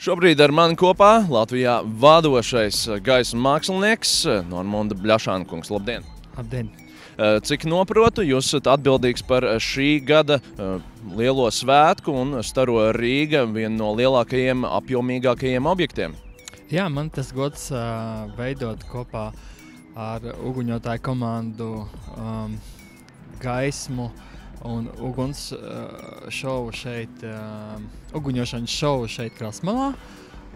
Šobrīd ar mani kopā Latvijā vadošais gaismu mākslinieks Normunda Bļašānkungs. Labdien! Labdien! Cik noprotu, jūs esat atbildīgs par šī gada lielo svētku un Staro Rīga vienu no lielākajiem, apjomīgākajiem objektiem. Jā, man tas gods veidot kopā ar uguņotāju komandu gaismu un uguns šovu šeit, uguņošanas šovu šeit Krasmalā.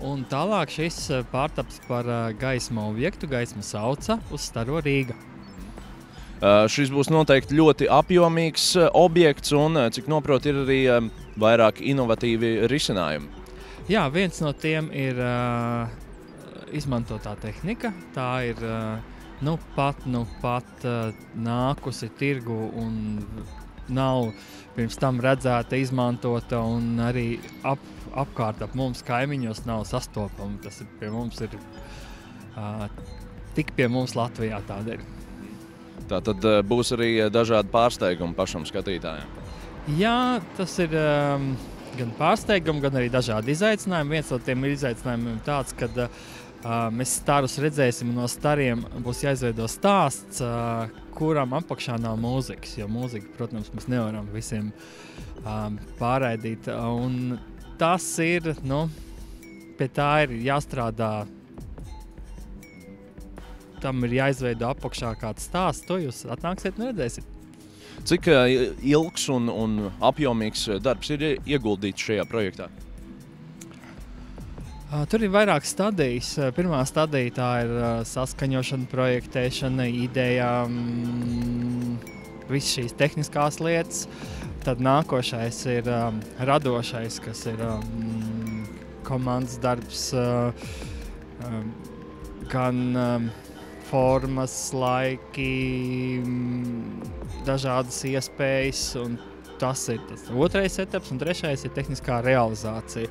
Un tālāk šis pārtaps par gaismu objektu, gaismu sauca uz Staro Rīga. Šis būs noteikti ļoti apjomīgs objekts un, cik noprot, ir arī vairāk inovatīvi risinājumi. Jā, viens no tiem ir izmantotā tehnika. Tā ir nu pat nākusi tirgu un nav pirms tam redzēta, izmantota un arī apkārt ap mums kaimiņos nav sastopama. Tas pie mums ir tik pie mums Latvijā tādēļ. Tātad būs arī dažādi pārsteigumi pašam skatītājiem. Jā, tas ir gan pārsteigumi, gan arī dažādi izaicinājumi. Viens no tiem izaicinājumiem ir tāds, ka mēs starus redzēsim, no stariem būs jāizveido stāsts, kuram apakšā nav mūzikas, jo mūzika, protams, mēs nevaram visiem pārraidīt. Un tas ir, pie tā ir jāstrādā. Tam ir jāizveido apakšā kāds stāsts, to jūs atnāksiet un redzēsiet. Cik ilgs un apjomīgs darbs ir ieguldīts šajā projektā? Tur ir vairākas stadijas. Pirmā stadija tā ir saskaņošana, projektēšana, idejām, visas šīs tehniskās lietas. Tad nākošais ir radošais, kas ir komandas darbs, gan formas, laiki, dažādas iespējas, un tas ir tas otrais etaps, un trešais ir tehniskā realizācija.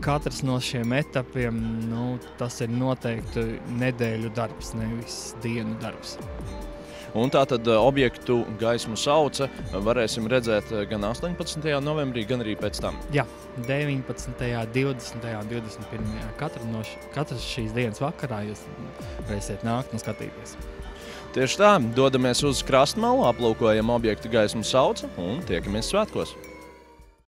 Katrs no šiem etapiem, tas ir noteikti nedēļu darbs, nevis dienu darbs. Un tātad objektu gaismu sauca varēsim redzēt gan 18. novembrī, gan arī pēc tam. Jā, 19., 20. un 21. Katras šīs dienas vakarā jūs varēsiet nākt un skatīties. Tieši tā, dodamies uz Krastmalu, aplūkojam objektu gaismu sauca un tiekamies svētkos.